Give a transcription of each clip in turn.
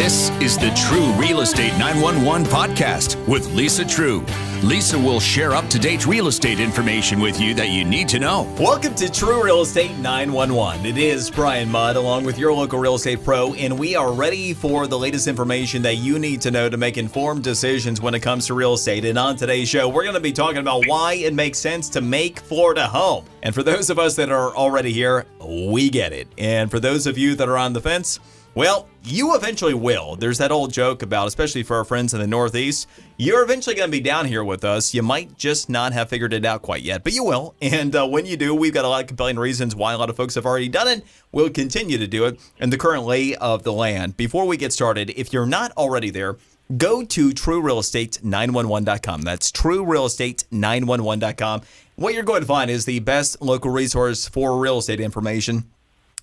This is the True Real Estate 911 podcast with Lisa Treu. Lisa will share up-to-date real estate information with you that you need to know. Welcome to True Real Estate 911. It is Brian Mudd along with your local real estate pro, and we are ready for the latest information that you need to know to make informed decisions when it comes to real estate. And on today's show, we're going to be talking about why it makes sense to make Florida home. And for those of us that are already here, we get it. And for those of you that are on the fence, well, you eventually will. There's that old joke about, especially for our friends in the Northeast, you're eventually going to be down here with us. You might just not have figured it out quite yet, but you will. And when you do, we've got a lot of compelling reasons why a lot of folks have already done it, will continue to do it, and the current lay of the land. Before we get started, if you're not already there, go to TrueRealEstate911.com. That's TrueRealEstate911.com. What you're going to find is the best local resource for real estate information.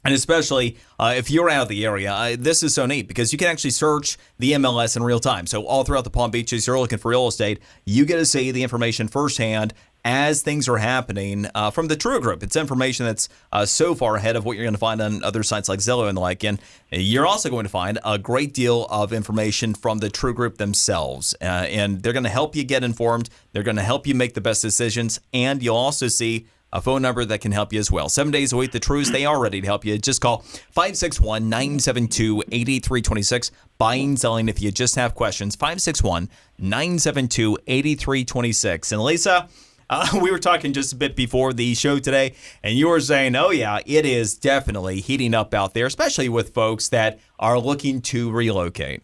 And especially if you're out of the area, this is so neat because you can actually search the MLS in real time. So all throughout the Palm Beaches, you're looking for real estate, you get to see the information firsthand as things are happening from the Treu Group. It's information that's so far ahead of what you're going to find on other sites like Zillow and the like. And you're also going to find a great deal of information from the Treu Group themselves. And they're going to help you get informed. They're going to help you make the best decisions. And you'll also see a phone number that can help you as well. 7 days a week, the Treus, they are ready to help you. Just call 561-972-8326. Buying, selling, if you just have questions, 561-972-8326. And Lisa, we were talking just a bit before the show today, and you were saying, oh yeah, it is definitely heating up out there, especially with folks that are looking to relocate.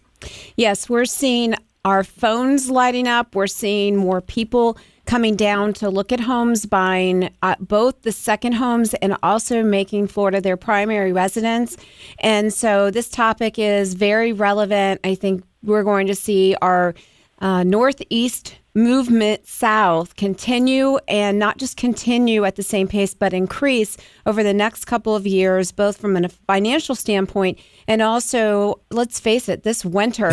Yes, we're seeing our phones lighting up. We're seeing more people coming down to look at homes, buying both the second homes and also making Florida their primary residence. And so this topic is very relevant. I think we're going to see our Northeast movement south continue, and not just continue at the same pace, but increase over the next couple of years, both from a financial standpoint and also, let's face it, this winter,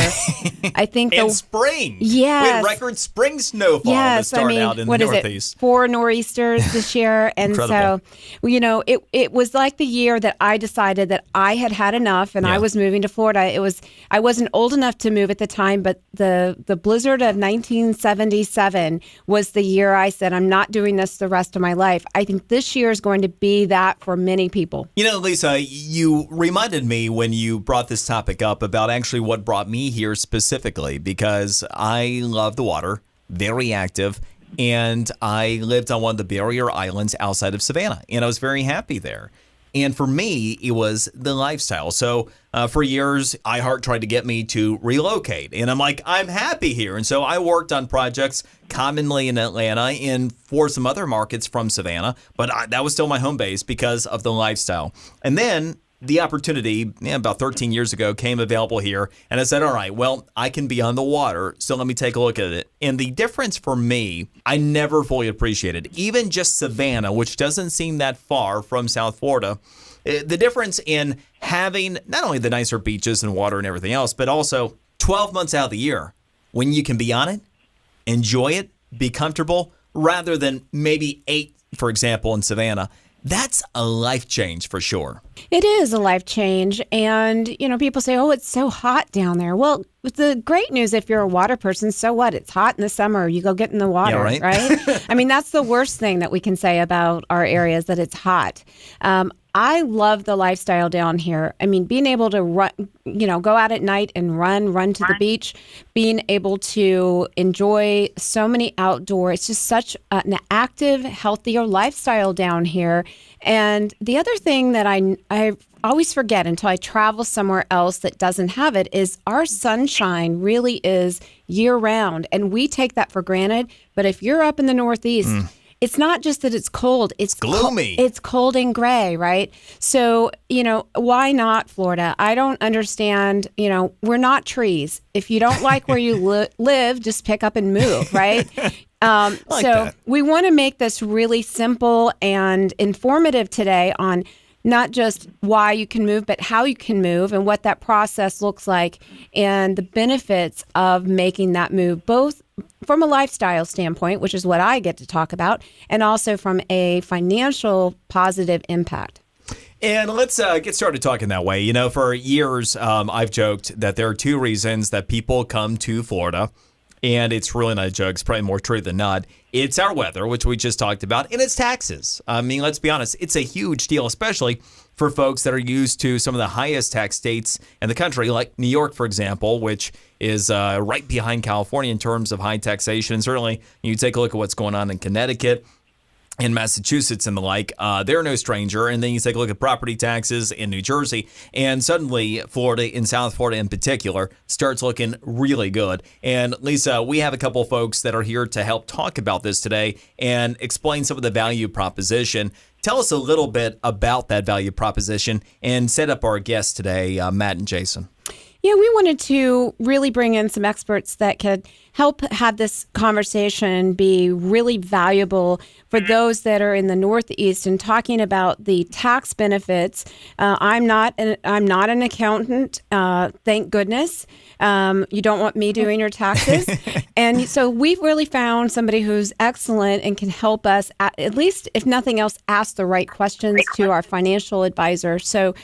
I think and spring. Yes. We had record spring snowfall to start out in the Northeast. 4 nor'easters this year. And Incredible. So, it was like the year that I decided that I had had enough and I was moving to Florida. I wasn't old enough to move at the time, but the blizzard of 1977 was the year I said, I'm not doing this the rest of my life. I think this year is going to be that for many people. You know, Lisa, you reminded me when you brought this topic up about actually what brought me here specifically, because I love the water, very active, and I lived on one of the barrier islands outside of Savannah, and I was very happy there. And for me, it was the lifestyle. So for years, iHeart tried to get me to relocate. And I'm like, I'm happy here. And so I worked on projects commonly in Atlanta and for some other markets from Savannah. But that was still my home base because of the lifestyle. And then the opportunity about 13 years ago came available here. And I said, all right, well, I can be on the water. So let me take a look at it. And the difference for me, I never fully appreciated. Even just Savannah, which doesn't seem that far from South Florida, the difference in having not only the nicer beaches and water and everything else, but also 12 months out of the year when you can be on it, enjoy it, be comfortable, rather than maybe 8, for example, in Savannah. That's a life change for sure. It is a life change. And, people say, oh, it's so hot down there. Well, the great news, if you're a water person, so what? It's hot in the summer. You go get in the water, right? I mean, that's the worst thing that we can say about our area is that it's hot. I love the lifestyle down here. I mean, being able to run, go out at night and run to the beach, being able to enjoy so many outdoor. It's just such an active, healthier lifestyle down here. And the other thing that I always forget until I travel somewhere else that doesn't have it is our sunshine really is year round. And we take that for granted. But if you're up in the Northeast, it's not just that it's cold. It's gloomy. It's cold and gray, right? So, why not Florida? I don't understand. We're not trees. If you don't like where you live, just pick up and move, right? We want to make this really simple and informative today on not just why you can move, but how you can move and what that process looks like and the benefits of making that move, both from a lifestyle standpoint, which is what I get to talk about, and also from a financial positive impact. And let's get started talking that way. For years, I've joked that there are two reasons that people come to Florida. And it's really not a joke. It's probably more true than not. It's our weather, which we just talked about, and it's taxes. I mean, let's be honest. It's a huge deal, especially for folks that are used to some of the highest tax states in the country, like New York, for example, which is right behind California in terms of high taxation. And certainly, you take a look at what's going on in Connecticut in Massachusetts and the like, they're no stranger. And then you take a look at property taxes in New Jersey, and suddenly Florida, in South Florida in particular, starts looking really good. And Lisa, we have a couple of folks that are here to help talk about this today and explain some of the value proposition. Tell us a little bit about that value proposition and set up our guests today, Matt and Jason. Yeah, we wanted to really bring in some experts that could help have this conversation be really valuable for those that are in the Northeast and talking about the tax benefits. I'm not an accountant, thank goodness. You don't want me doing your taxes. And so we've really found somebody who's excellent and can help us, at least, if nothing else, ask the right questions to our financial advisor. So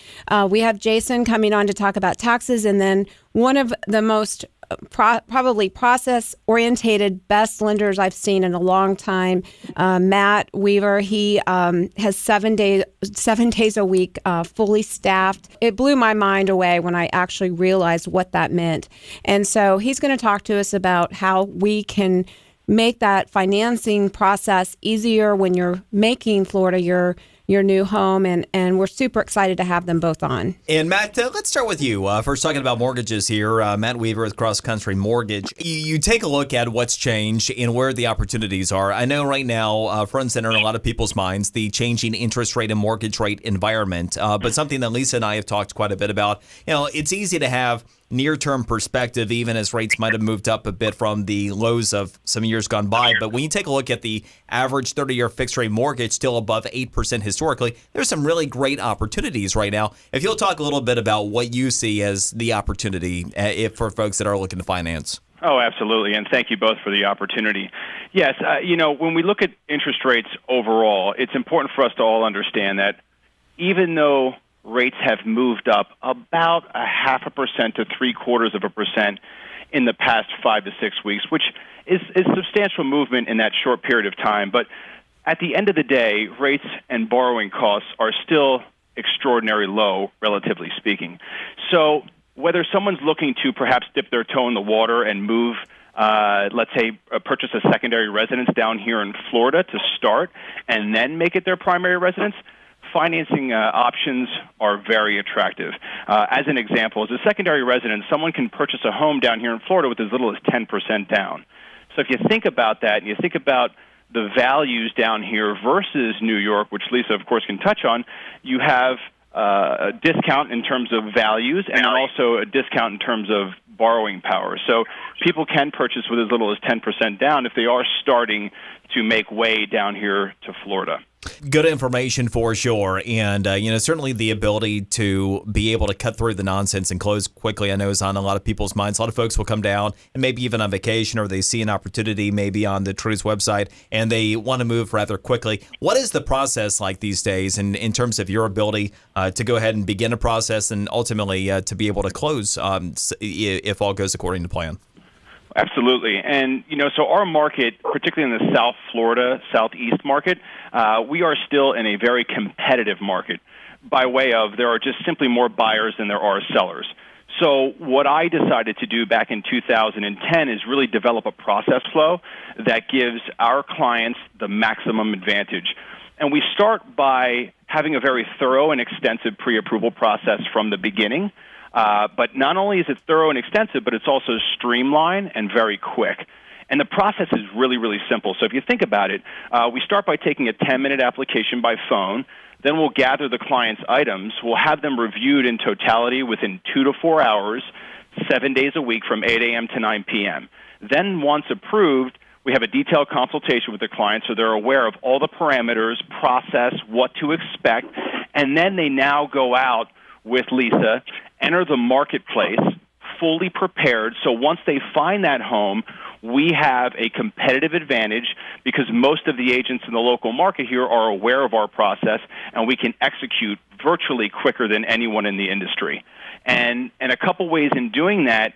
we have Jason coming on to talk about taxes, and then one of the most probably process-orientated best lenders I've seen in a long time, Matt Weaver. He has 7 days a week, fully staffed. It blew my mind away when I actually realized what that meant. And so he's going to talk to us about how we can make that financing process easier when you're making Florida your new home, and we're super excited to have them both on. And Matt, let's start with you. First, talking about mortgages here. Matt Weaver with Cross Country Mortgage. You take a look at what's changed and where the opportunities are. I know right now, front and center in a lot of people's minds, the changing interest rate and mortgage rate environment. But something that Lisa and I have talked quite a bit about. It's easy to have near-term perspective, even as rates might have moved up a bit from the lows of some years gone by. But when you take a look at the average 30-year fixed-rate mortgage, still above 8% historically, there's some really great opportunities right now. If you'll talk a little bit about what you see as the opportunity for folks that are looking to finance. Oh, absolutely, and thank you both for the opportunity. Yes, when we look at interest rates overall, it's important for us to all understand that even though rates have moved up about 0.5% to 0.75% in the past 5 to 6 weeks, which is substantial movement in that short period of time. But at the end of the day, rates and borrowing costs are still extraordinarily low, relatively speaking. So whether someone's looking to perhaps dip their toe in the water and move, let's say, purchase a secondary residence down here in Florida to start and then make it their primary residence, financing options are very attractive. As an example, as a secondary residence, someone can purchase a home down here in Florida with as little as 10% down. So if you think about that, and you think about the values down here versus New York, which Lisa, of course, can touch on, you have a discount in terms of values and also a discount in terms of borrowing power. So people can purchase with as little as 10% down if they are starting to make way down here to Florida. Good information for sure. And, certainly the ability to be able to cut through the nonsense and close quickly, I know, is on a lot of people's minds. A lot of folks will come down and maybe even on vacation, or they see an opportunity maybe on the Treu's website and they want to move rather quickly. What is the process like these days in terms of your ability to go ahead and begin a process and ultimately to be able to close if all goes according to plan? Absolutely. And, so our market, particularly in the South Florida, Southeast market, we are still in a very competitive market by way of there are just simply more buyers than there are sellers. So what I decided to do back in 2010 is really develop a process flow that gives our clients the maximum advantage. And we start by having a very thorough and extensive pre-approval process from the beginning. But not only is it thorough and extensive, but it's also streamlined and very quick. And the process is really, really simple. So if you think about it, we start by taking a 10-minute application by phone. Then we'll gather the client's items. We'll have them reviewed in totality within 2 to 4 hours, 7 days a week from 8 a.m. to 9 p.m. Then once approved, we have a detailed consultation with the client so they're aware of all the parameters, process, what to expect. And then they now go out with Lisa, enter the marketplace fully prepared. So once they find that home, we have a competitive advantage because most of the agents in the local market here are aware of our process, and we can execute virtually quicker than anyone in the industry. And a couple ways in doing that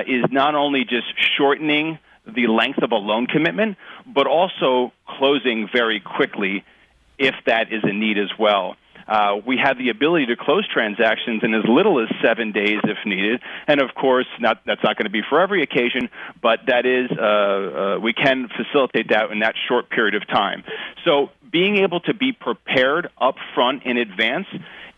is not only just shortening the length of a loan commitment, but also closing very quickly if that is a need as well. We have the ability to close transactions in as little as 7 days if needed. And, of course, that's not going to be for every occasion, but that is we can facilitate that in that short period of time. So being able to be prepared up front in advance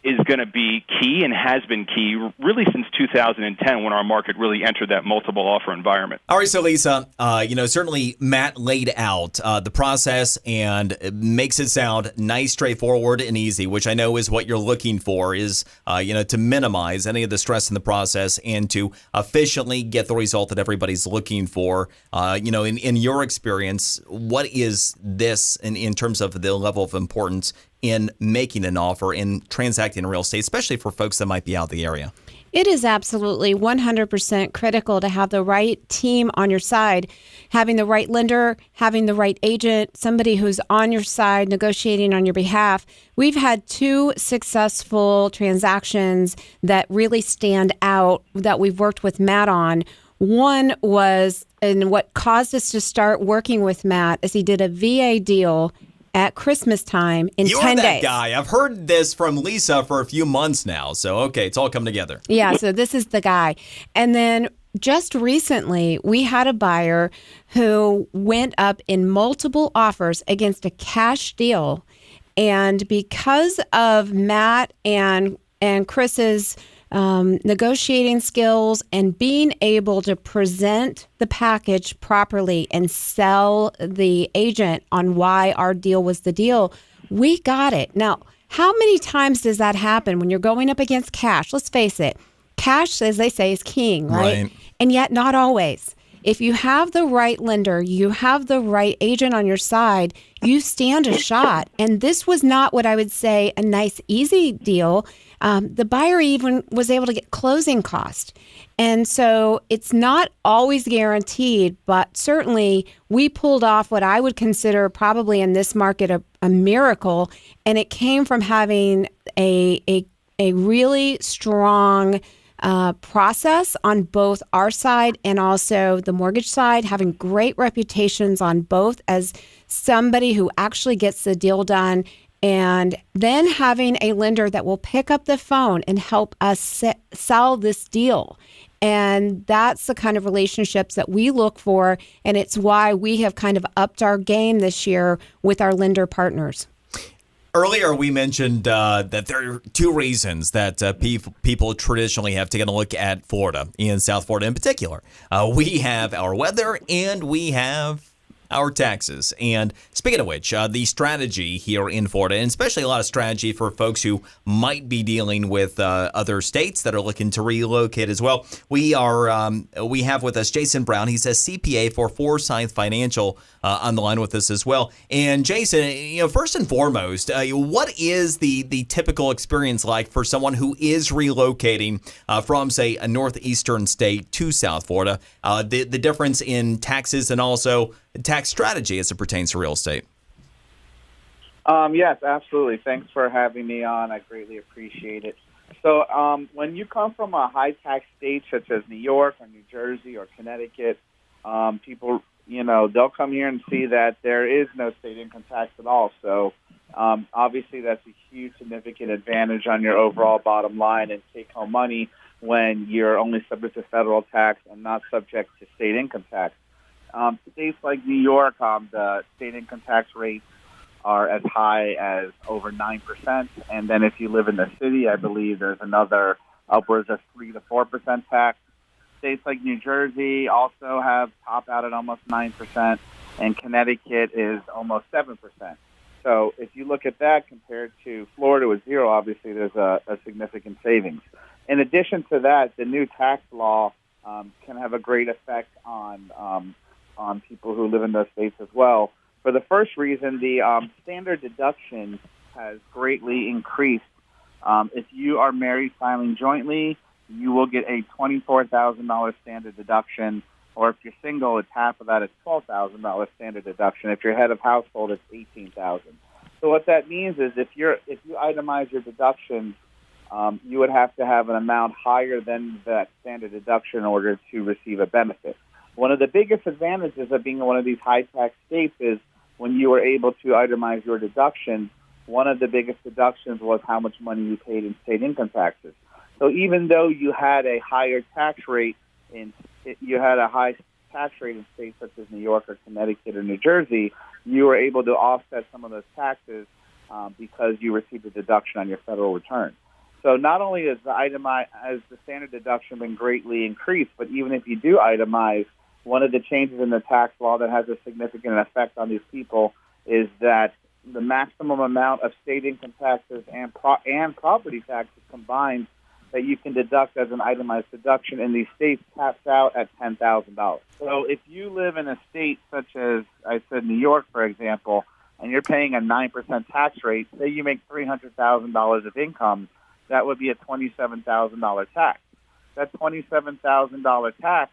is going to be key and has been key really since 2010 when our market really entered that multiple offer environment. All right, so Lisa, certainly Matt laid out the process and makes it sound nice, straightforward, and easy, which I know is what you're looking for is, to minimize any of the stress in the process and to efficiently get the result that everybody's looking for. In your experience, what is this in terms of the level of importance in making an offer, in transacting in real estate, especially for folks that might be out of the area? It is absolutely 100% critical to have the right team on your side, having the right lender, having the right agent, somebody who's on your side negotiating on your behalf. We've had 2 successful transactions that really stand out that we've worked with Matt on. One was, and what caused us to start working with Matt is he did a VA deal at Christmas time in 10 days. You're that guy. I've heard this from Lisa for a few months now. So, okay, it's all come together. Yeah, so this is the guy. And then just recently, we had a buyer who went up in multiple offers against a cash deal. And because of Matt and Chris's negotiating skills and being able to present the package properly and sell the agent on why our deal was the deal, we got it. Now, how many times does that happen when you're going up against cash? Let's face it, cash, as they say, is king, right? And yet not always. If you have the right lender, you have the right agent on your side, you stand a shot. And this was not what I would say a nice, easy deal. The buyer even was able to get closing cost. And so it's not always guaranteed, but certainly we pulled off what I would consider probably in this market a miracle. And it came from having a really strong process on both our side and also the mortgage side, having great reputations on both as somebody who actually gets the deal done, and then having a lender that will pick up the phone and help us sell this deal. And that's the kind of relationships that we look for, and it's why we have kind of upped our game this year with our lender partners. Earlier, we mentioned that there are 2 reasons that people traditionally have taken a look at Florida, in South Florida in particular. We have our weather and we have our taxes. And speaking of which, the strategy here in Florida, and especially a lot of strategy for folks who might be dealing with other states that are looking to relocate as well. We have with us Jason Brown. He's a CPA for Forsyth Financial on the line with us as well. And Jason, first and foremost, what is the typical experience like for someone who is relocating from, say, a northeastern state to South Florida? The difference in taxes and also tax strategy as it pertains to real estate. Yes, absolutely. Thanks for having me on. I greatly appreciate it. So when you come from a high-tax state such as New York or New Jersey or Connecticut, people, they'll come here and see that there is no state income tax at all. So obviously that's a huge significant advantage on your overall bottom line and take-home money when you're only subject to federal tax and not subject to state income tax. States like New York, the state income tax rates are as high as over 9%. And then if you live in the city, I believe there's another upwards of 3 to 4% tax. States like New Jersey also have top out at almost 9%, and Connecticut is almost 7%. So if you look at that compared to Florida with 0, obviously there's a significant savings. In addition to that, the new tax law can have a great effect on people who live in those states as well. For the first reason, the standard deduction has greatly increased. If you are married filing jointly, you will get a $24,000 standard deduction. Or if you're single, it's half of that. It's $12,000 standard deduction. If you're head of household, it's $18,000. So what that means is if you itemize your deductions, you would have to have an amount higher than that standard deduction in order to receive a benefit. One of the biggest advantages of being in one of these high-tax states is when you were able to itemize your deductions, one of the biggest deductions was how much money you paid in state income taxes. So even though you had a higher tax rate in states such as New York or Connecticut or New Jersey, you were able to offset some of those taxes because you received a deduction on your federal return. So not only has the standard deduction been greatly increased, but even if you do itemize, one of the changes in the tax law that has a significant effect on these people is that the maximum amount of state income taxes and property taxes combined that you can deduct as an itemized deduction in these states caps out at $10,000. So if you live in a state such as, I said, New York, for example, and you're paying a 9% tax rate, say you make $300,000 of income, that would be a $27,000 tax. That $27,000 tax,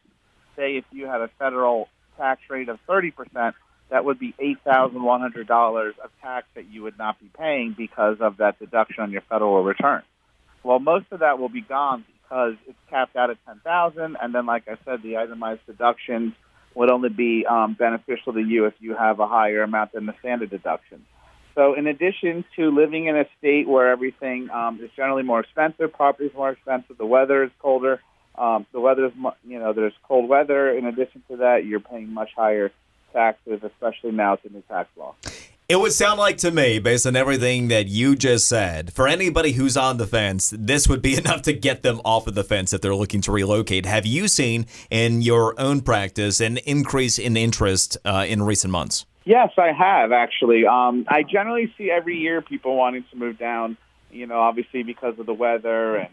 say if you had a federal tax rate of 30%, that would be $8,100 of tax that you would not be paying because of that deduction on your federal return. Well, most of that will be gone because it's capped out at $10,000, and then, like I said, the itemized deductions would only be beneficial to you if you have a higher amount than the standard deduction. So in addition to living in a state where everything is generally more expensive, property is more expensive, the weather is colder, there's cold weather. In addition to that, you're paying much higher taxes, especially now with the new tax law. It would sound like to me, based on everything that you just said, for anybody who's on the fence, this would be enough to get them off of the fence if they're looking to relocate. Have you seen in your own practice an increase in interest in recent months? Yes, I have, actually. I generally see every year people wanting to move down, obviously because of the weather and,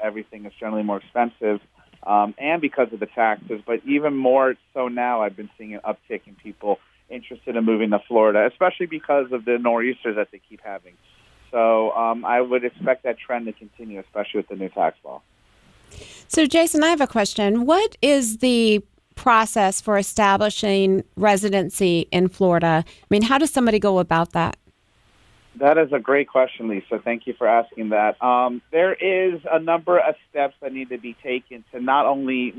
everything is generally more expensive and because of the taxes. But even more so now, I've been seeing an uptick in people interested in moving to Florida, especially because of the nor'easters that they keep having. So I would expect that trend to continue, especially with the new tax law. So, Jason, I have a question. What is the process for establishing residency in Florida? I mean, how does somebody go about that? That is a great question, Lisa. Thank you for asking that. There is a number of steps that need to be taken to not only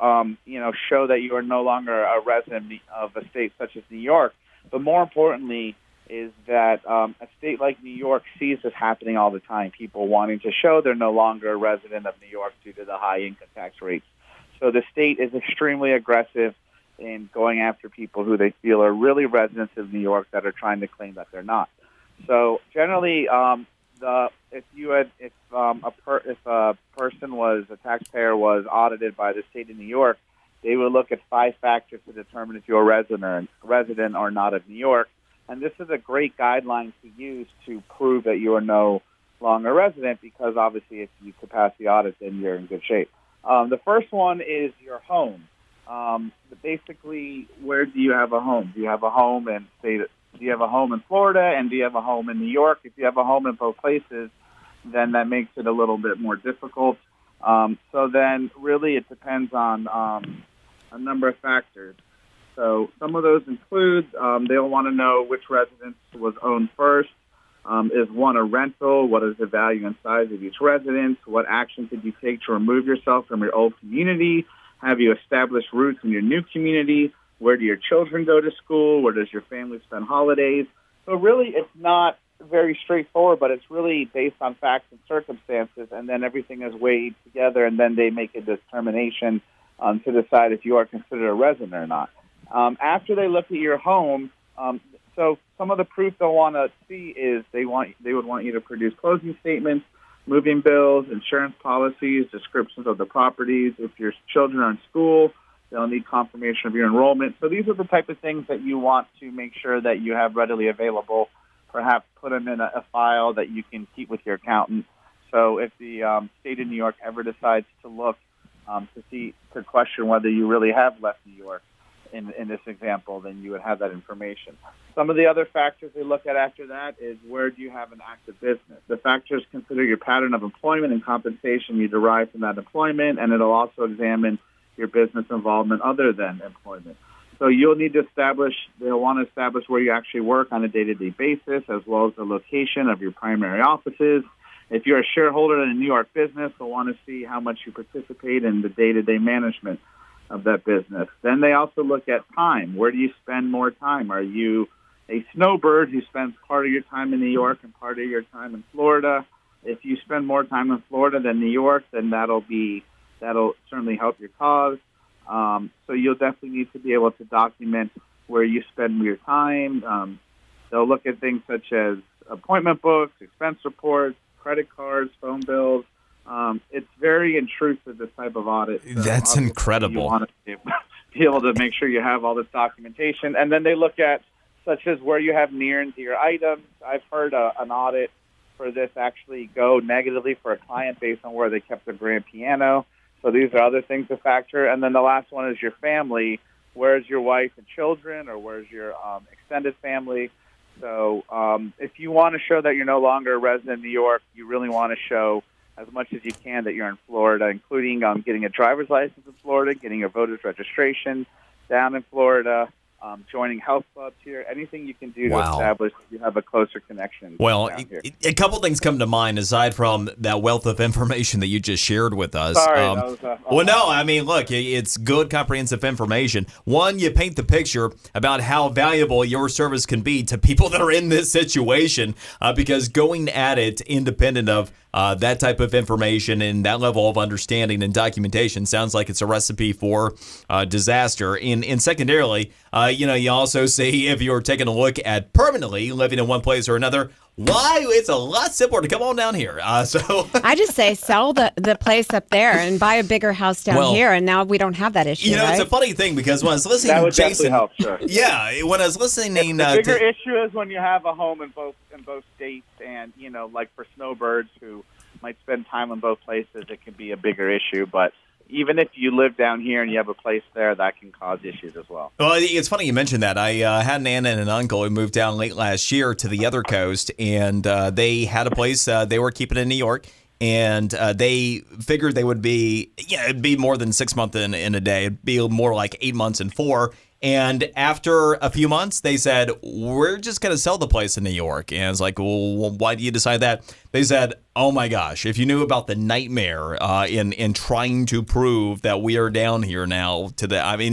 show that you are no longer a resident of a state such as New York, but more importantly is that a state like New York sees this happening all the time, people wanting to show they're no longer a resident of New York due to the high income tax rates. So the state is extremely aggressive in going after people who they feel are really residents of New York that are trying to claim that they're not. So generally, if a taxpayer was audited by the state of New York, they would look at 5 factors to determine if you're a resident or not of New York. And this is a great guideline to use to prove that you are no longer a resident, because obviously if you could pass the audit, then you're in good shape. The first one is your home. Basically, where do you have a home? Do you have a home in Do you have a home in Florida, and do you have a home in New York? If you have a home in both places, then that makes it a little bit more difficult. So then really it depends on a number of factors. So some of those include they'll want to know which residence was owned first. Is one a rental? What is the value and size of each residence? What action did you take to remove yourself from your old community? Have you established roots in your new community? Where do your children go to school? Where does your family spend holidays? So really, it's not very straightforward, but it's really based on facts and circumstances, and then everything is weighed together, and then they make a determination to decide if you are considered a resident or not. After they look at your home, so some of the proof they'll want to see is they would want you to produce closing statements, moving bills, insurance policies, descriptions of the properties. If your children are in school, they'll need confirmation of your enrollment. So these are the type of things that you want to make sure that you have readily available. Perhaps put them in a file that you can keep with your accountant. So if the state of New York ever decides to look to question whether you really have left New York in this example, then you would have that information. Some of the other factors they look at after that is where do you have an active business. The factors consider your pattern of employment and compensation you derive from that employment, and it'll also examine your business involvement other than employment. So you'll need to they'll want to establish where you actually work on a day-to-day basis, as well as the location of your primary offices. If you're a shareholder in a New York business, they'll want to see how much you participate in the day-to-day management of that business. Then they also look at time. Where do you spend more time? Are you a snowbird who spends part of your time in New York and part of your time in Florida? If you spend more time in Florida than New York, then that'll certainly help your cause. So you'll definitely need to be able to document where you spend your time. They'll look at things such as appointment books, expense reports, credit cards, phone bills. It's very intrusive, this type of audit. That's incredible. You want to be able to make sure you have all this documentation. And then they look at such as where you have near and dear items. I've heard an audit for this actually go negatively for a client based on where they kept their grand piano. So these are other things to factor. And then the last one is your family. Where's your wife and children, or where's your extended family? So if you want to show that you're no longer a resident of New York, you really want to show as much as you can that you're in Florida, including getting a driver's license in Florida, getting your voter's registration down in Florida, joining health clubs here, anything you can do to establish that you have a closer connection. Well, a couple things come to mind aside from that wealth of information that you just shared with us. Sorry, that was well, no, I mean, look, it's good, comprehensive information. One, you paint the picture about how valuable your service can be to people that are in this situation, because going at it independent of that type of information and that level of understanding and documentation sounds like it's a recipe for disaster. And secondarily, you also see if you're taking a look at permanently living in one place or another, why it's a lot simpler to come on down here. So I just say sell the place up there and buy a bigger house down here, and now we don't don't have that issue. It's a funny thing because when I was listening that would to Jason, help, sure. Yeah, when I was listening, the bigger issue is when you have a home in both states, and like for snowbirds who might spend time in both places, it can be a bigger issue. But even if you live down here and you have a place there, that can cause issues as well. Well, it's funny you mentioned that. I had an aunt and an uncle who moved down late last year to the other coast, and they had a place they were keeping in New York, and they figured they would be, it'd be more than 6 months in a day. It'd be more like 8 months and 4. And after a few months, they said, we're just going to sell the place in New York. And it's like, well, why do you decide that? They said, oh my gosh, if you knew about the nightmare in trying to prove that we are down here now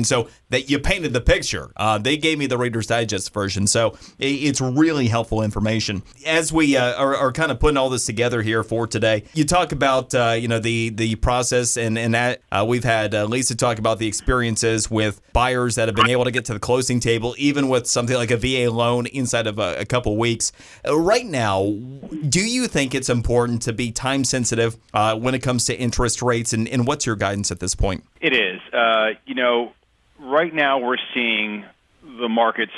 so that you painted the picture. They gave me the Reader's Digest version. So it's really helpful information. As we are kind of putting all this together here for today, you talk about, the process and that we've had Lisa talk about the experiences with buyers that have been able to get to the closing table, even with something like a VA loan inside of a couple weeks. Right now, do you think it's important to be time sensitive when it comes to interest rates, and what's your guidance at this point? It is. Right now we're seeing the markets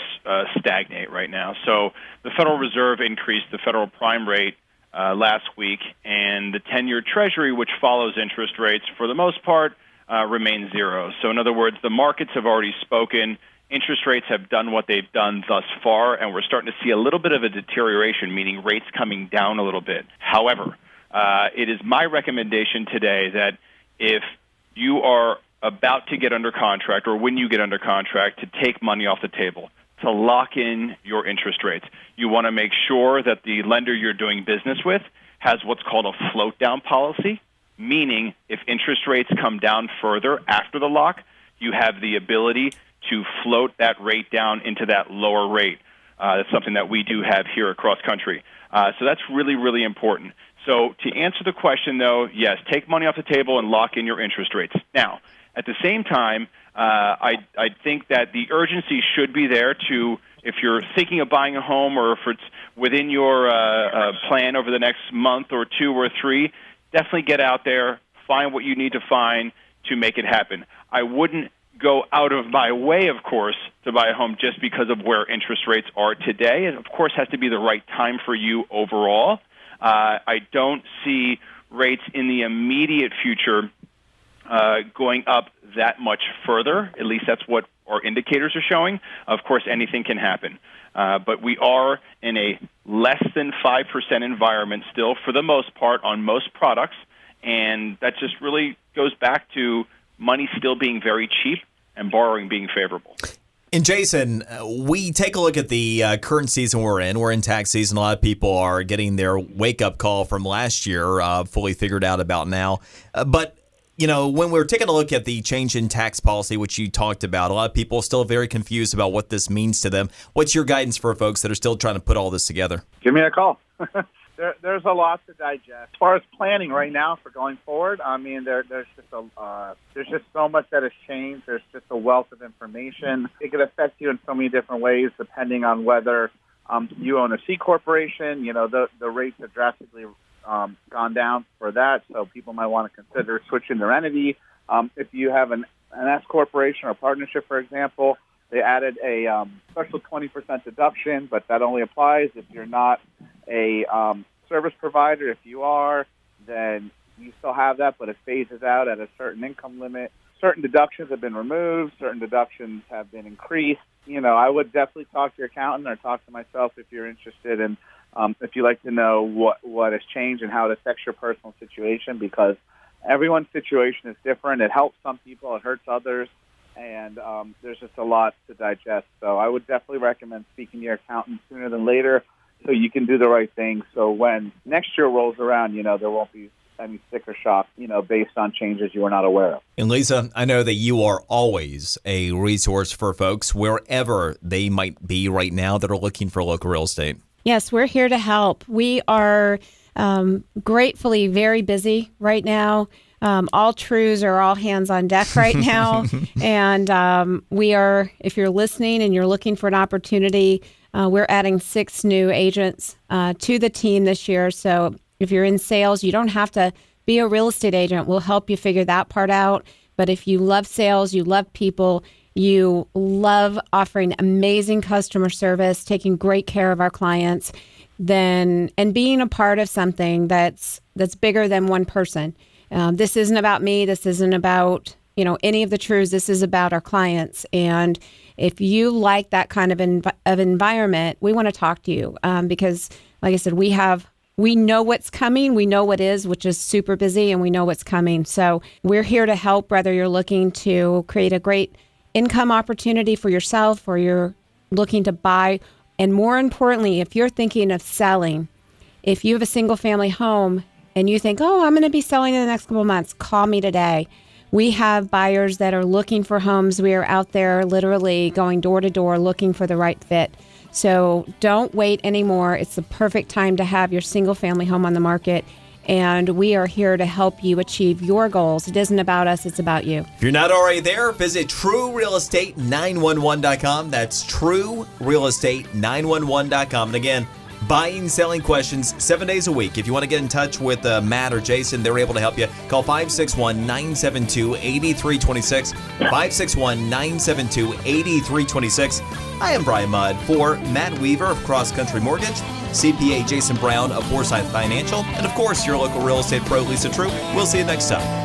stagnate right now. So the Federal Reserve increased the federal prime rate last week, and the 10-year Treasury, which follows interest rates, for the most part, remains zero. So in other words, the markets have already spoken. Interest rates have done what they've done thus far, and we're starting to see a little bit of a deterioration, meaning rates coming down a little bit. However, it is my recommendation today that if you are about to get under contract, or when you get under contract, to take money off the table, to lock in your interest rates. You want to make sure that the lender you're doing business with has what's called a float-down policy, meaning if interest rates come down further after the lock, you have the ability to float that rate down into that lower rate. That's something that we do have here across country. So that's really, really important. So to answer the question, though, yes, take money off the table and lock in your interest rates. Now, at the same time, I think that the urgency should be there to, if you're thinking of buying a home, or if it's within your plan over the next month or 2 or 3, definitely get out there, find what you need to find to make it happen. I wouldn't go out of my way, of course, to buy a home just because of where interest rates are today. It, of course, has to be the right time for you overall. I don't see rates in the immediate future going up that much further. At least that's what our indicators are showing. Of course, anything can happen. But we are in a less than 5% environment still, for the most part, on most products. And that just really goes back to money still being very cheap and borrowing being favorable. And Jason, we take a look at the current season we're in. We're in tax season. A lot of people are getting their wake-up call from last year fully figured out about now. But when we're taking a look at the change in tax policy, which you talked about, a lot of people are still very confused about what this means to them. What's your guidance for folks that are still trying to put all this together? Give me a call. There's a lot to digest. As far as planning right now for going forward, I mean, there's just so much that has changed. There's just a wealth of information. It could affect you in so many different ways, depending on whether you own a C corporation. The rates have drastically gone down for that, so people might want to consider switching their entity. If you have an S corporation or partnership, for example, they added a special 20% deduction, but that only applies if you're not a service provider. If you are, then you still have that, but it phases out at a certain income limit. Certain deductions have been removed. Certain deductions have been increased. I would definitely talk to your accountant or talk to myself if you're interested in if you'd like to know what has changed and how it affects your personal situation, because everyone's situation is different. It helps some people, it hurts others, and there's just a lot to digest. So I would definitely recommend speaking to your accountant sooner than later so you can do the right thing. So when next year rolls around, there won't be any sticker shock, based on changes you were not aware of. And Lisa, I know that you are always a resource for folks wherever they might be right now that are looking for local real estate. Yes, we're here to help. We are gratefully very busy right now. All Treus are all hands on deck right now. And we are, if you're listening and you're looking for an opportunity, we're adding 6 new agents to the team this year. So if you're in sales, you don't have to be a real estate agent. We'll help you figure that part out. But if you love sales, you love people, you love offering amazing customer service, taking great care of our clients, and being a part of something that's bigger than one person. This isn't about me. This isn't about any of the Treus. This is about our clients. And if you like that kind of environment, we want to talk to you because, like I said, we know what's coming. We know what is, which is super busy, and we know what's coming. So we're here to help, whether you're looking to create a great income opportunity for yourself or you're looking to buy. And more importantly, if you're thinking of selling, if you have a single family home and you think, I'm going to be selling in the next couple of months, call me today. We have buyers that are looking for homes. We are out there literally going door to door looking for the right fit. So don't wait anymore. It's the perfect time to have your single family home on the market. And we are here to help you achieve your goals. It isn't about us, it's about you. If you're not already there, visit TrueRealEstate911.com. That's TrueRealEstate911.com. And again, buying, selling questions 7 days a week. If you want to get in touch with Matt or Jason, they're able to help you. Call 561-972-8326. 561-972-8326. I am Brian Mudd for Matt Weaver of Cross Country Mortgage, CPA Jason Brown of Forsyth Financial, and of course your local real estate pro Lisa Treu. We'll see you next time.